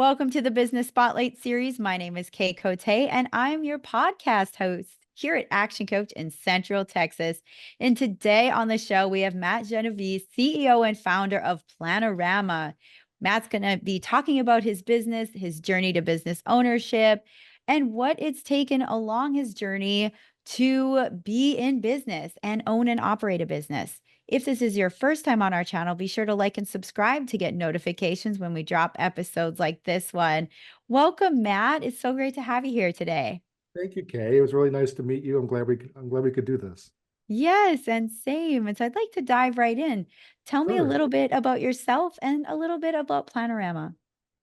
Welcome to the Business Spotlight series. My name is Kay Cote, and I'm your podcast host here at Action Coach in Central Texas. And today on the show, we have Matt Genovese, CEO and founder of Planorama. Matt's going to be talking about his business, his journey to business ownership, and what it's taken along his journey to be in business and own and operate a business. If this is your first time on our channel, be sure to like and subscribe to get notifications when we drop episodes like this one. Welcome, Matt. It's so great to have you here today. Thank you, Kay. It was really nice to meet you. I'm glad we could do this. Yes, and same. And so I'd like to dive right in. Tell me a Sure. little bit about yourself and a little bit about Planorama.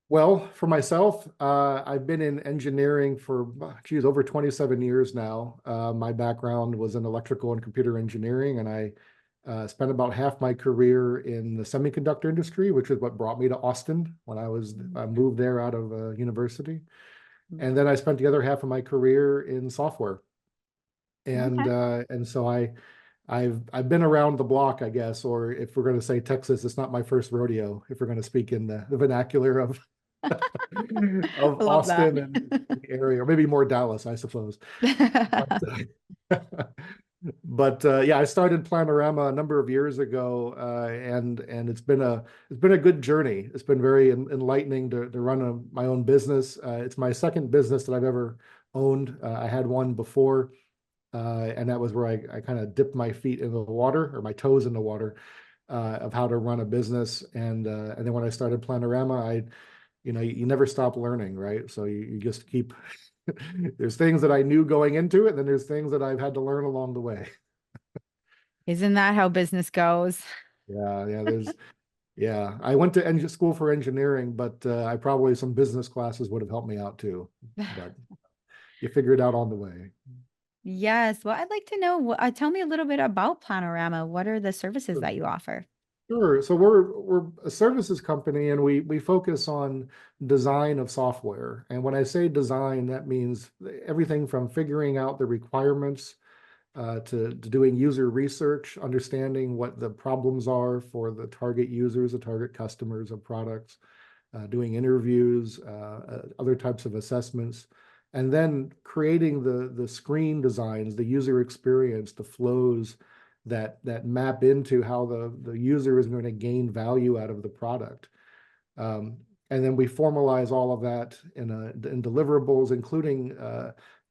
Well, for myself, I've been in engineering for, over 27 years now. My background was in electrical and computer engineering, and I spent about half my career in the semiconductor industry, which is what brought me to Austin when I moved there out of university. And then I spent the other half of my career in software. And Okay. so I've been around the block, I guess, or if we're going to say Texas, it's not my first rodeo, if we're going to speak in the vernacular of I of love that. Austin and the area, or maybe more Dallas, I suppose. But, yeah, I started Planorama a number of years ago, and it's been a good journey. It's been very enlightening to run my own business. It's my second business that I've ever owned. I had one before, and that was where I kind of dipped my feet in the water, or my toes in the water, of how to run a business. And then when I started Planorama, you never stop learning, right? So you just keep. There's things that I knew going into it, and then there's things that I've had to learn along the way. Isn't that how business goes? Yeah. I went to school for engineering, but I probably some business classes would have helped me out too. But you figure it out on the way. Yes. Well, I'd like to know, tell me a little bit about Planorama. What are the services that you offer? Sure. So we're a services company, and we focus on design of software. And when I say design, that means everything from figuring out the requirements to doing user research, understanding what the problems are for the target users, the target customers of products, doing interviews, other types of assessments, and then creating the screen designs, the user experience, the flows that map into how the user is going to gain value out of the product. And then we formalize all of that in deliverables, including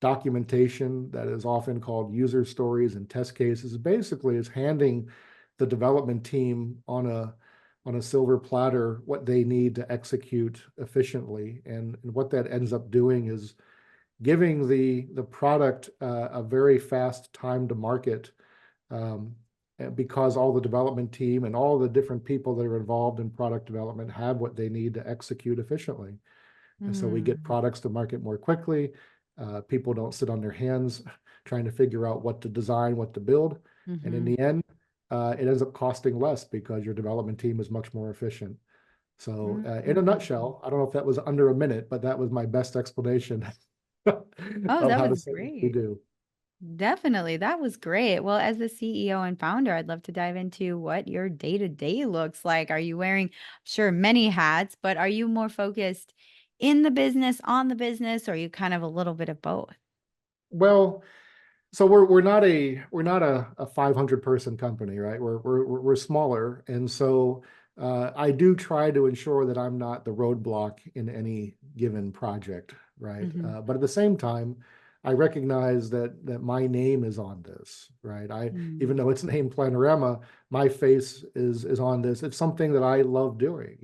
documentation that is often called user stories and test cases. Basically, is handing the development team on a silver platter what they need to execute efficiently. And what that ends up doing is giving the product a very fast time to market, because all the development team and all the different people that are involved in product development have what they need to execute efficiently. And so we get Mm. products to market more quickly. People don't sit on their hands trying to figure out what to design, what to build. And in Hmm. the end, it ends up costing less because your development team is much more efficient. So in a Mm. nutshell, I don't know if that was under a minute, but that was my best explanation Oh, of that how to was say what we great. do. Definitely. That was great. Well, as the CEO and founder, I'd love to dive into what your day to day looks like. Are you wearing, sure, many hats, but are you more focused in the business, on the business, or are you kind of a little bit of both? Well, so we're not a 500 person company, right? We're smaller, and so I do try to ensure that I'm not the roadblock in any given project, right? Hmm. But at the same time, I recognize that my name is on this, right? Even though it's named Planorama, my face is on this. It's something that I love doing.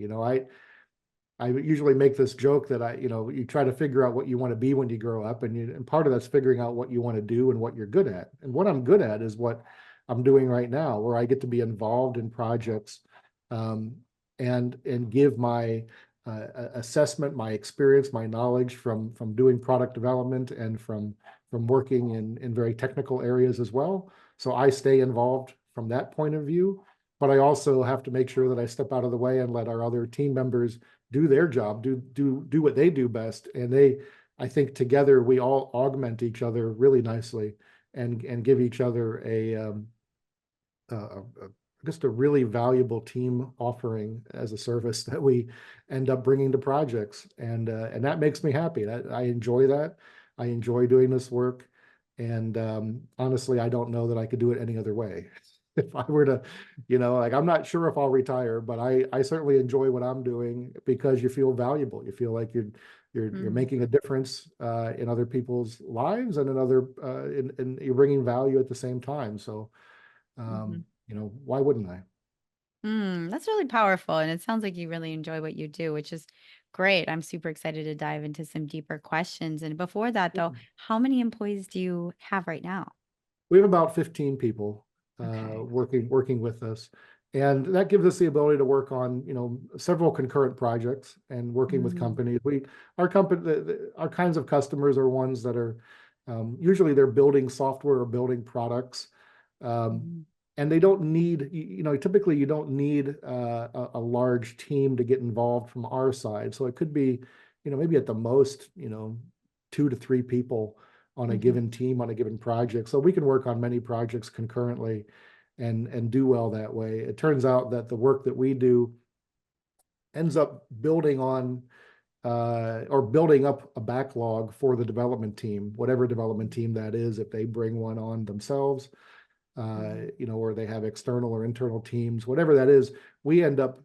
I usually make this joke that you try to figure out what you want to be when you grow up, and part of that's figuring out what you want to do and what you're good at. And what I'm good at is what I'm doing right now, where I get to be involved in projects, um, and give my assessment, my experience, my knowledge from doing product development and from working in very technical areas as well. So I stay involved from that point of view, but I also have to make sure that I step out of the way and let our other team members do their job, do what they do best. And I think together we all augment each other really nicely and give each other a just a really valuable team offering as a service that we end up bringing to projects, and that makes me happy. I enjoy that. I enjoy doing this work, and honestly, I don't know that I could do it any other way. If I were to, like, I'm not sure if I'll retire, but I certainly enjoy what I'm doing because you feel valuable. You feel like you're Mm-hmm. making a difference in other people's lives and in other and you're bringing value at the same time. So why wouldn't I? That's really powerful. And it sounds like you really enjoy what you do, which is great. I'm super excited to dive into some deeper questions. And before that, though, how many employees do you have right now? We have about 15 people Okay. working with us, and that gives us the ability to work on several concurrent projects and working with Mm-hmm. companies. Our company our kinds of customers are ones that are usually they're building software or building products, um, and they don't need typically you don't need a large team to get involved from our side. So it could be maybe at the most 2 to 3 people on a Mm-hmm. given team on a given project. So we can work on many projects concurrently and do well that way. It turns out that the work that we do ends up building on or building up a backlog for the development team, whatever development team that is, if they bring one on themselves, Mm-hmm. or they have external or internal teams, whatever that is, we end up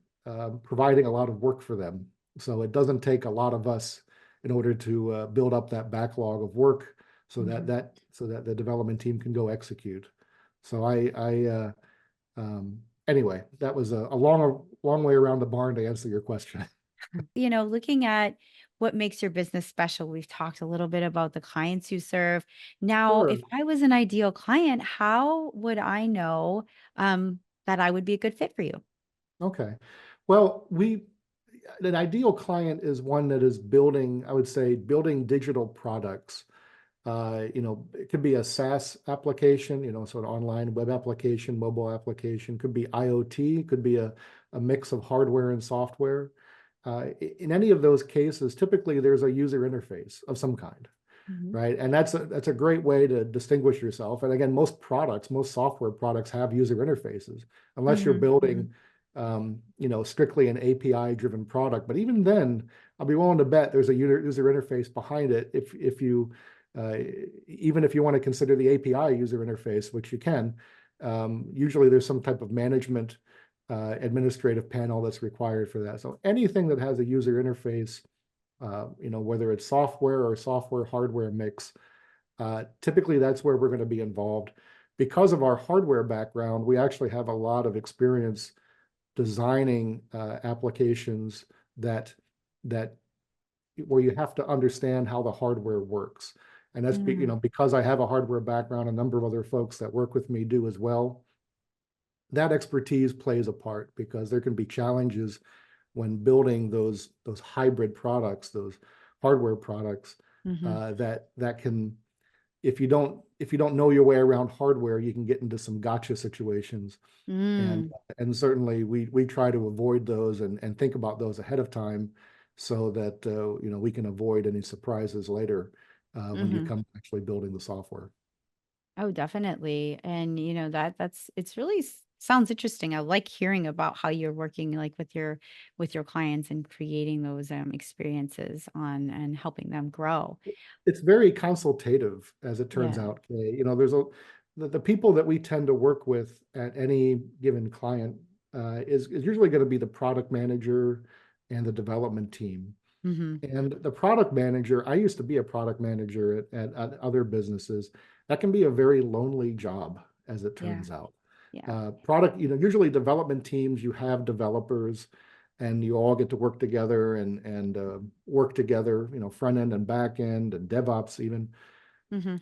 providing a lot of work for them. So it doesn't take a lot of us in order to build up that backlog of work Mm-hmm. so that the development team can go execute. So anyway, that was a long way around the barn to answer your question. Looking at what makes your business special, we've talked a little bit about the clients you serve. Now, Sure. if I was an ideal client, how would I know that I would be a good fit for you? Okay. Well, an ideal client is one that is building, I would say, building digital products. It could be a SaaS application, so an online web application, mobile application, could be IoT, could be a mix of hardware and software. In any of those cases, typically there's a user interface of some kind, Mhm. right? And that's a great way to distinguish yourself. And again, most software products have user interfaces, unless you're Mhm. building, strictly an API-driven product. But even then, I'll be willing to bet there's a user interface behind it. If you uh, even if you want to consider the API user interface, which you can, usually there's some type of management administrative panel that's required for that. So anything that has a user interface, whether it's software or software hardware mix, typically that's where we're going to be involved. Because of our hardware background, we actually have a lot of experience designing applications that that where you have to understand how the hardware works. And that's Mm. because I have a hardware background, a number of other folks that work with me do as well. That expertise plays a part because there can be challenges when building those hybrid products, those hardware products, Mhm. that can, if you don't know your way around hardware, you can get into some gotcha situations. And Mm. and certainly we try to avoid those and think about those ahead of time so that we can avoid any surprises later when you Mhm. come actually building the software. Oh, definitely. And that's it's really sounds interesting. I like hearing about how you're working like with your clients and creating those experiences on and helping them grow. It's very consultative, as it turns Yeah. out, Kay. There's the people that we tend to work with at any given client is usually going to be the product manager and the development team. Mhm. And the product manager, I used to be a product manager at other businesses. That can be a very lonely job, as it Yeah. turns out. Yeah. Usually development teams, you have developers and you all get to work together and work together, front end and back end and DevOps even. Mhm.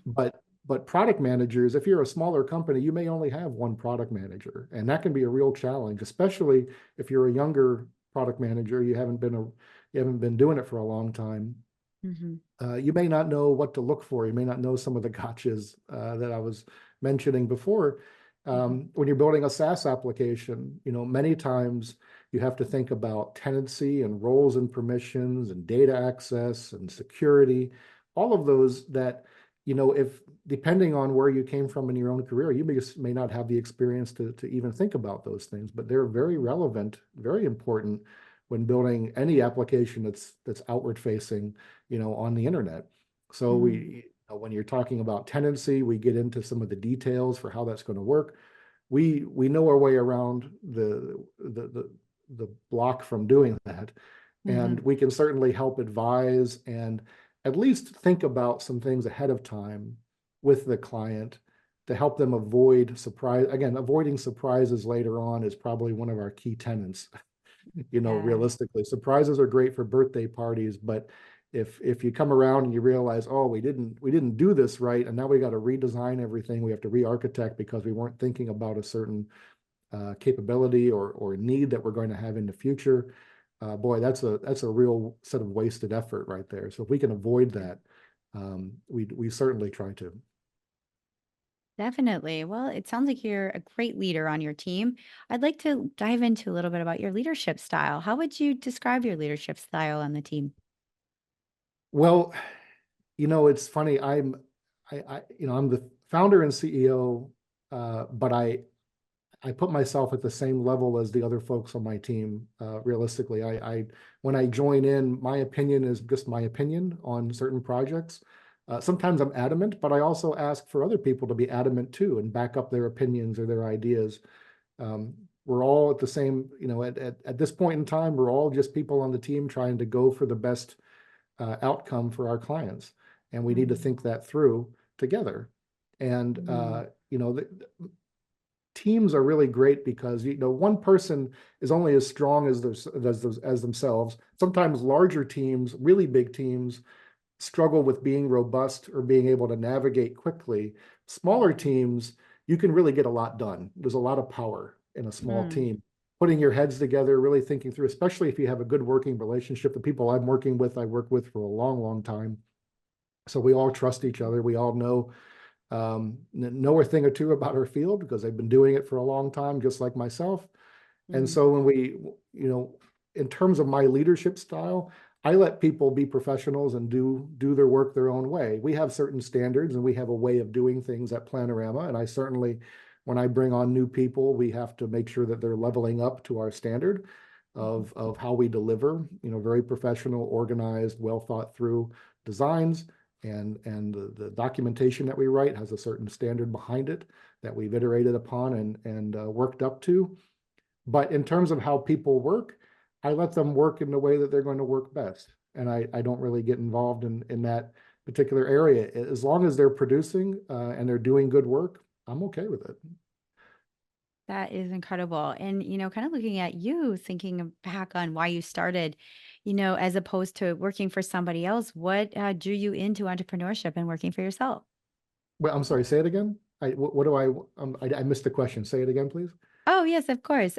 But product managers, if you're a smaller company, you may only have one product manager, and that can be a real challenge, especially if you're a younger product manager, you haven't been doing it for a long time. Mhm. You may not know what to look for. You may not know some of the gotchas that I was mentioning before. Mhm. When you're building a SaaS application, many times you have to think about tenancy and roles and permissions and data access and security, all of those that if depending on where you came from in your own career, you may not have the experience to even think about those things, but they're very relevant, very important when building any application that's outward facing, on the internet. So Mm, when you're talking about tenancy, we get into some of the details for how that's going to work. We know our way around the block from doing that, and mhm. we can certainly help advise and at least think about some things ahead of time with the client to help them avoid surprise. Again, avoiding surprises later on is probably one of our key tenets. Yeah. Realistically, surprises are great for birthday parties, but if you come around and you realize, oh, we didn't do this right, and now we got to redesign everything, we have to re-architect because we weren't thinking about a certain capability or need that we're going to have in the future. Boy, that's a real set of wasted effort right there. So if we can avoid that, we certainly try to. Definitely. Well, it sounds like you're a great leader on your team. I'd like to dive into a little bit about your leadership style. How would you describe your leadership style on the team? Well, it's funny. I'm the founder and CEO, but I put myself at the same level as the other folks on my team. Realistically, when I join in, my opinion is just my opinion on certain projects. Sometimes I'm adamant, but I also ask for other people to be adamant too and back up their opinions or their ideas. We're all at the same, at this point in time, we're all just people on the team trying to go for the best outcome for our clients, and we need to Mm, think that through together. And mm, teams are really great because one person is only as strong as themselves. Sometimes larger teams, really big teams, struggle with being robust or being able to navigate quickly. Smaller teams, you can really get a lot done. There's a lot of power in a small mm, team. Putting your heads together, really thinking through, especially if you have a good working relationship. The people I'm working with, I work with for a long, long time. So we all trust each other. We all know a thing or two about our field because they've been doing it for a long time, just like myself. And mm. so when in terms of my leadership style, I let people be professionals and do their work their own way. We have certain standards and we have a way of doing things at Planorama. And I certainly, when I bring on new people, we have to make sure that they're leveling up to our standard of how we deliver, very professional, organized, well thought through designs. And the documentation that we write has a certain standard behind it that we've iterated upon and worked up to. But in terms of how people work, I let them work in the way that they're going to work best. And I don't really get involved in that particular area. As long as they're producing and they're doing good work, I'm okay with it. That is incredible. And, kind of looking at you, thinking back on why you started, as opposed to working for somebody else, what drew you into entrepreneurship and working for yourself? Well, I'm sorry, say it again. What do I missed the question. Say it again, please. Oh, yes, of course.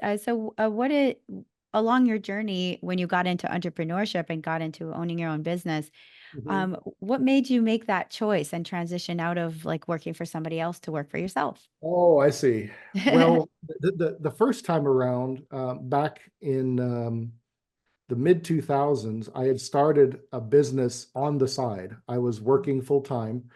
Along your journey when you got into entrepreneurship and got into owning your own business, Mhm. what made you make that choice and transition out of like working for somebody else to work for yourself? Oh, I see. Well, the first time around, back in the mid 2000s, I had started a business on the side. I was working full time,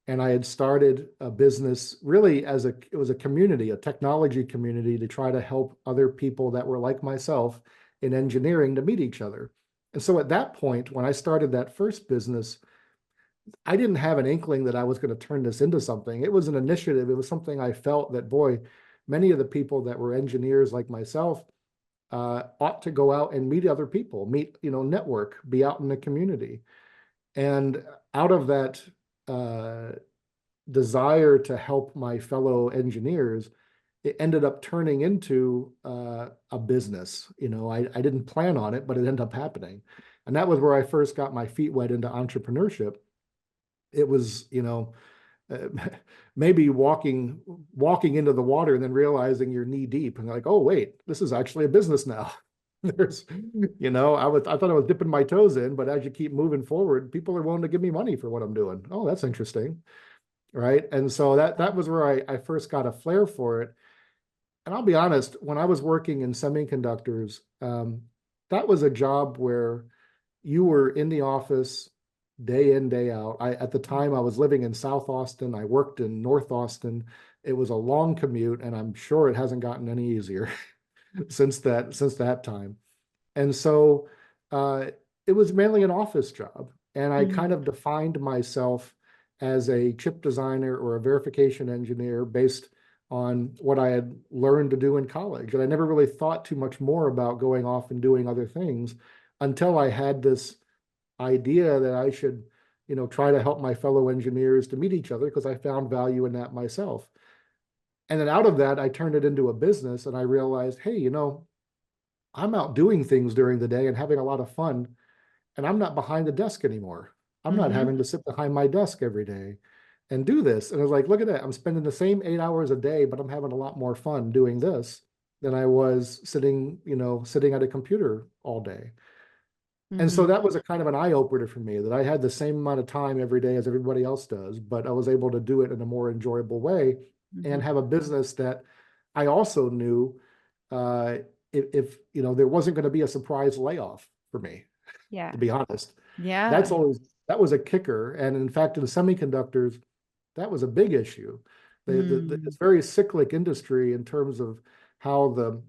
and I had started a business really it was a community, a technology community to try to help other people that were like myself in engineering to meet each other. And so at that point, when I started that first business, I didn't have an inkling that I was going to turn this into something. It was an initiative. It was something I felt that, boy, many of the people that were engineers like myself ought to go out and meet other people, network, be out in the community. And out of that uh, desire to help my fellow engineers, it ended up turning into a business. I didn't plan on it, but it ended up happening. And that was where I first got my feet wet into entrepreneurship. It was, uh, maybe walking into the water and then realizing you're knee deep and like, oh wait, this is actually a business now. There's, I thought I was dipping my toes in, but as you keep moving forward, people are willing to give me money for what I'm doing. Oh, that's interesting, right? And so that was where I first got a flair for it. And I'll be honest, when I was working in semiconductors, that was a job where you were in the office day in, day out. At the time I was living in South Austin. I worked in North Austin. It was a long commute, and I'm sure it hasn't gotten any easier since that time. And so uh, it was mainly an office job. And I kind Mhm. of defined myself as a chip designer or a verification engineer based on what I had learned to do in college. And I never really thought too much more about going off and doing other things until I had this idea that I should, try to help my fellow engineers to meet each other because I found value in that myself. And then out of that, I turned it into a business and I realized, hey, I'm out doing things during the day and having a lot of fun, and I'm not behind the desk anymore. I'm not Mhm. having to sit behind my desk every day and do this. And I was like, look at that. I'm spending the same 8 hours a day, but I'm having a lot more fun doing this than I was sitting at a computer all day. And so Mhm. that was a kind of an eye opener for me that I had the same amount of time every day as everybody else does, but I was able to do it in a more enjoyable way and Mhm. have a business that I also knew uh, if there wasn't going to be a surprise layoff for me, Yeah. to be honest. Yeah. That was a kicker. And in fact, in semiconductors, that was a big issue. Mm. It's very cyclic industry in terms of how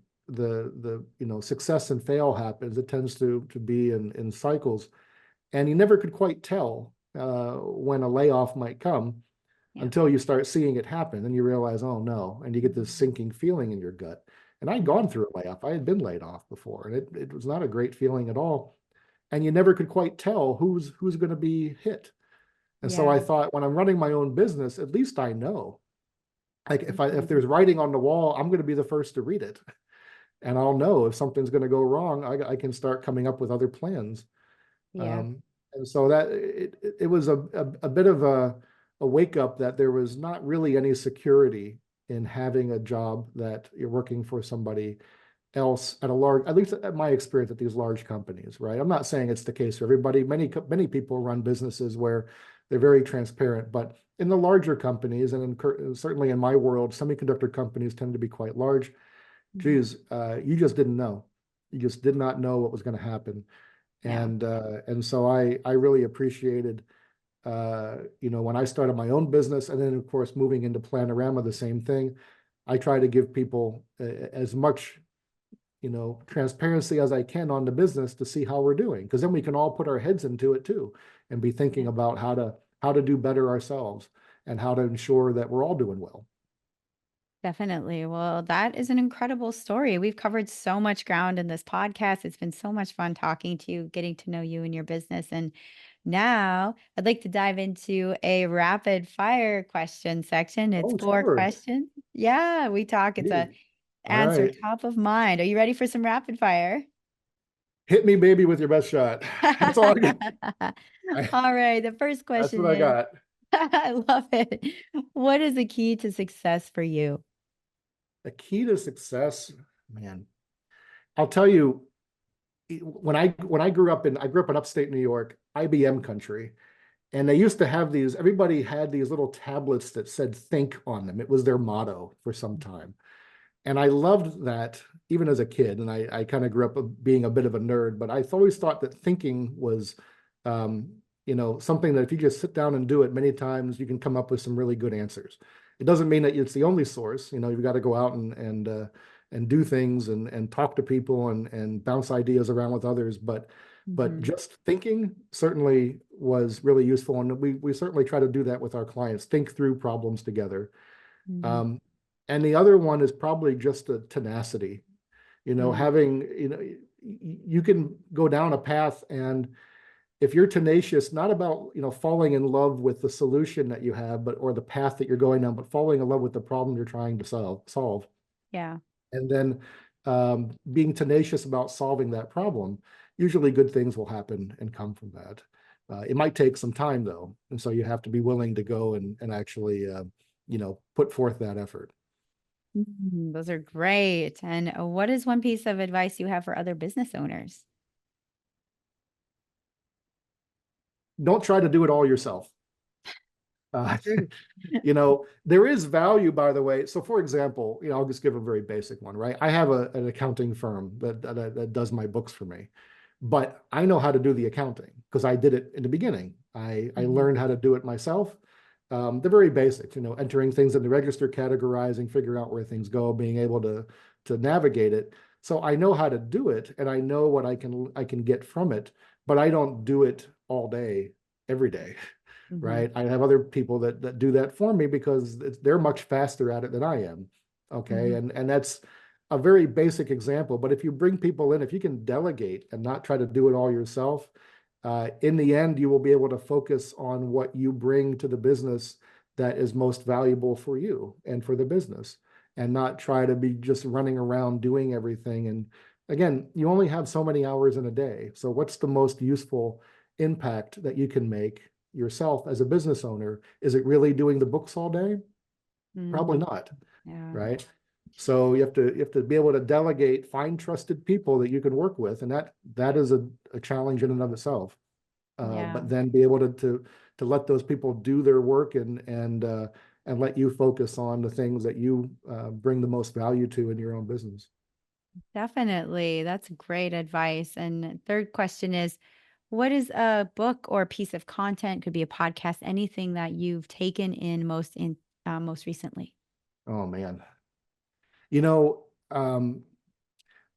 success and fail happens. It tends to be in cycles, and you never could quite tell when a layoff might come Yeah. until you start seeing it happen, and you realize, oh no, and you get this Mhm. sinking feeling in your gut. And I'd gone Mhm. through a layoff. I had been laid off before, and it was not a great feeling at all. And you never could quite tell who's going to be hit. And so I Yeah. thought, when I'm running my own business, at least I know. Like if Mhm. there's writing on the wall, I'm going to be the first to read it, and I'll know if something's going to go wrong. I can start coming up with other plans. Yeah. And so that it was a bit of a wake up that there was not really any security in having a job that you're working for somebody else at a large, at least at my experience at these large companies, right? I'm not saying it's the case for everybody. Many people run businesses where they're very transparent, but in the larger companies, and certainly in my world, semiconductor companies tend to be quite large. Mhm. Geez, you just didn't know. You just did not know what was going to happen. Yeah. And so I really appreciated when I started my own business, and then of course moving into Planorama, the same thing. I try to give people as much transparency as I can on the business to see how we're doing, because then we can all put our heads into it too and be thinking Yeah. about how to do better ourselves and how to ensure that we're all doing well. Definitely. Well, that is an incredible story. We've covered so much ground in this podcast. It's been so much fun talking to you, getting to know you and your business. And now I'd like to dive into a rapid fire question section. It's Oh, 4 sure. questions. Yeah, we talk. It's a Hey, all answer right. top of mind. Are you ready for some rapid fire? Hit me, baby, with your best shot. That's all I got. All right. The first That's question what I is, got. I love it. What is the key to success for you? The key to success, man, I'll tell you, I grew up in upstate New York, IBM country, and they used to have these, everybody had these little tablets that said think on them. It was their motto for some time. And I loved that even as a kid. And I kind of grew up being a bit of a nerd, but I always thought that thinking was, um, something that if you just sit down and do it many times, you can come up with some really good answers. It doesn't mean that it's the only source. You've got to go out and do things and talk to people and bounce ideas around with others. But Mhm. just thinking certainly was really useful. And we certainly try to do that with our clients, think through problems together. Mhm. Um, and the other one is probably just a tenacity, Mm. having, you can go down a path, and if you're tenacious, not about, falling in love with the solution that you have, or the path that you're going down, but falling in love with the problem you're trying to solve. Yeah. And then being tenacious about solving that problem, usually good things will happen and come from that. It might take some time though. And so you have to be willing to go and actually, put forth that effort. Those are great. And what is one piece of advice you have for other business owners? Don't try to do it all yourself. Uh, True. there is value, by the way. So, for example, I'll just give a very basic one, right? I have an accounting firm that does my books for me. but I know how to do the accounting because I did it in the beginning. I Mhm. learned how to do it myself. The very basics, entering things in the register, categorizing, figuring out where things go, being able to navigate it. So I know how to do it, and I know what I can get from it, but I don't do it all day, every day, Mhm. right? I have other people that do that for me because they're much faster at it than I am. Okay, Mhm. and that's a very basic example. But if you bring people in, if you can delegate and not try to do it all yourself, in the end, you will be able to focus on what you bring to the business that is most valuable for you and for the business, and not try to be just running around doing everything. And again, you only have so many hours in a day. So, what's the most useful impact that you can make yourself as a business owner? Is it really doing the books all day? Probably Mm. not, Yeah. right? So you have to be able to delegate, find trusted people that you can work with, and that is a challenge in and of itself. Yeah. But then be able to let those people do their work and let you focus on the things that you bring the most value to in your own business. Definitely. That's great advice. And third question is, what is a book or a piece of content, could be a podcast, anything that you've taken in most recently? Oh man, you know, I'm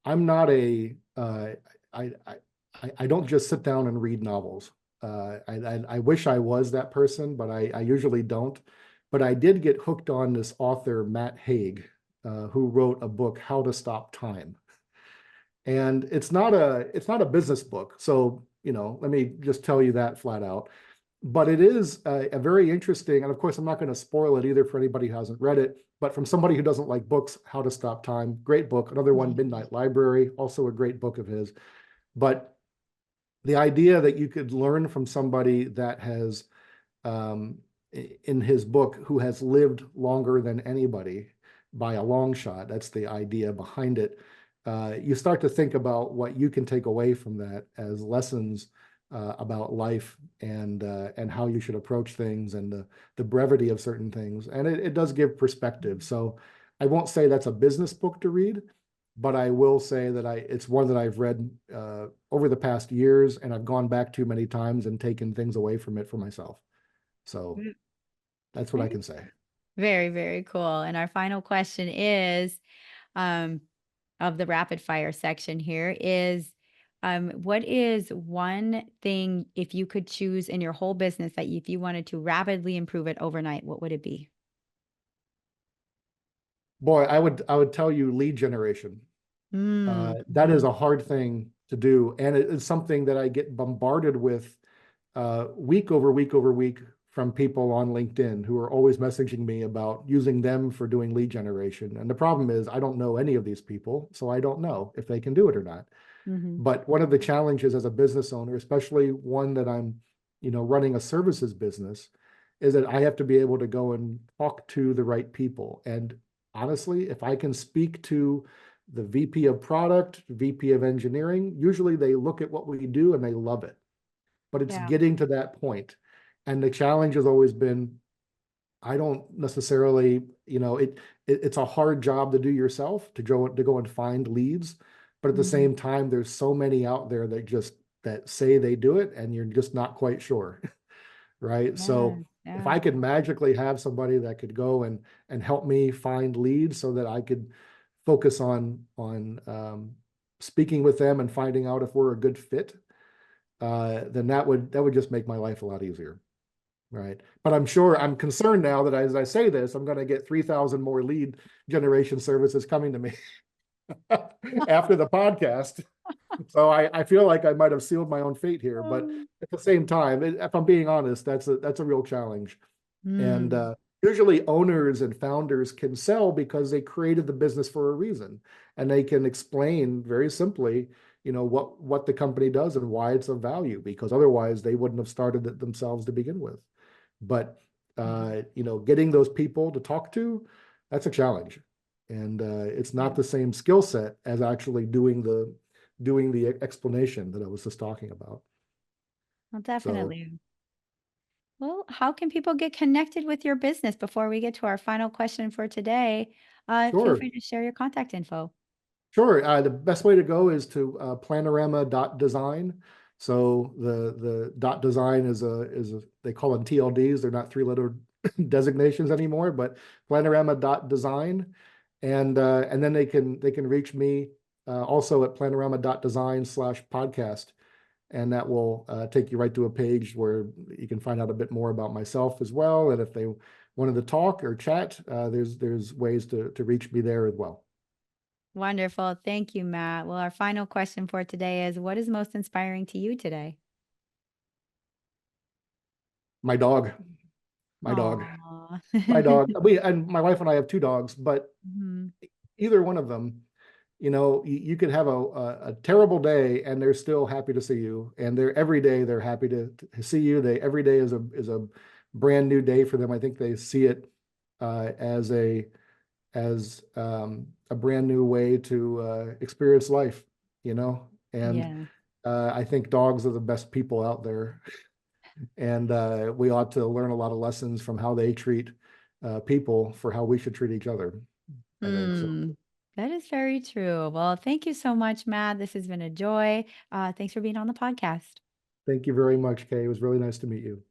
not a I don't just sit down and read novels. I wish I was that person, but I usually don't. But I did get hooked on this author, Matt Haig, who wrote a book, How to Stop Time. And it's not a business book. So, let me just tell you that flat out. But it is a very interesting, and of course, I'm not going to spoil it either for anybody who hasn't read it. But from somebody who doesn't like books, How to Stop Time, great book. Another one, Mhm. Midnight Library, also a great book of his. But the idea that you could learn from somebody that has, um, in his book, who has lived longer than anybody by a long shot, that's the idea behind it. You start to think about what you can take away from that as lessons about life and how you should approach things and the brevity of certain things. And it does give perspective. So I won't say that's a business book to read, but I will say that it's one that I've read over the past years, and I've gone back to many times and taken things away from it for myself. So Mm. that's what I Right. can say. Very, very cool. And our final question is, um, of the rapid fire section here is, what is one thing, if you could choose in your whole business, that if you wanted to rapidly improve it overnight, what would it be? Boy, I would tell you lead generation. Mm, That is mhm. a hard thing to do, and it is something that I get bombarded with week over week over week from people on LinkedIn who are always messaging me about using them for doing lead generation. And the problem is I don't know any of these people, so I don't know if they can do it or not. Mhm. But one of the challenges as a business owner, especially one that I'm, running a services business, is that I have to be able to go and talk to the right people. And honestly, if I can speak to the VP of product, VP of engineering, usually they look at what we do and they love it. But it's Yeah. getting to that point. And the challenge has always been I don't necessarily, it's a hard job to do yourself to go and find leads, but at the Mhm. same time, there's so many out there that say they do it, and you're just not quite sure, right? Yeah. So if Yeah. I could magically have somebody that could go and help me find leads so that I could focus on speaking with them and finding out if we're a good fit, then that would just make my life a lot easier. Right. But I'm concerned now that as I say this, I'm going to get 3,000 more lead generation services coming to me after the podcast. So I feel like I might have sealed my own fate here. But Um, at the same time, if I'm being honest, that's a real challenge. And mm, usually owners and founders can sell because they created the business for a reason. And they can explain very simply, what the company does and why it's of value, because otherwise they wouldn't have started it themselves to begin with. But mhm. getting those people to talk to, that's a challenge. And it's not Yeah. the same skill set as actually doing the explanation that I was just talking about. Well, So definitely. Well, how can people get connected with your business before we get to our final question for today? Feel sure. free to share your contact info. Sure. The best way to go is to Planorama.design. So the dot design is they call them TLDs. They're not three-letter designations anymore, but Planorama.design. And then they can reach me also at Planorama.design/podcast. And that will take you right to a page where you can find out a bit more about myself as well. And if they wanted to talk or chat, there's ways to reach me there as well. Wonderful. Thank you, Matt. Well, our final question for today is, what is most inspiring to you today? My dog, my dog, Aw. my dog. And my wife and I have two dogs, but Mhm. either one of them, you could have a terrible day and they're still happy to see you. And they're every day they're happy to see you. Every day is a brand new day for them. I think they see it as a brand new way to experience life, you know. And Yeah. I think dogs are the best people out there, and we ought to learn a lot of lessons from how they treat people for how we should treat each other. I think so. Mm, that is very true. Well, thank you so much, Matt. This has been a joy. Thanks for being on the podcast. Thank you very much, Kay. It was really nice to meet you.